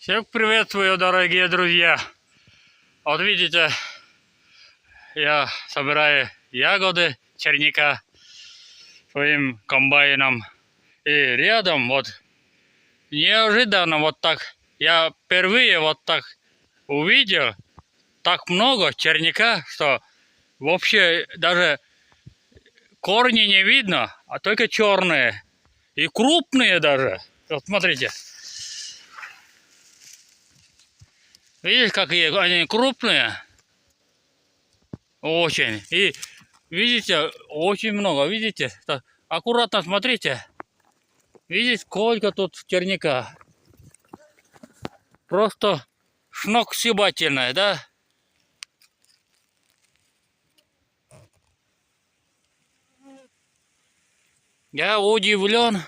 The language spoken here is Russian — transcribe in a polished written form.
Всех приветствую, дорогие друзья. Вот видите, я собираю ягоды черника своим комбайном. И рядом вот неожиданно вот так, я впервые вот так увидел так много черника, что вообще даже корни не видно, а только черные. И крупные даже. Вот смотрите. Видите, какие они крупные? Очень. И видите, очень много. Видите? Так, аккуратно смотрите. Видите, сколько тут черника. Просто сногсшибательное, да? Я удивлен.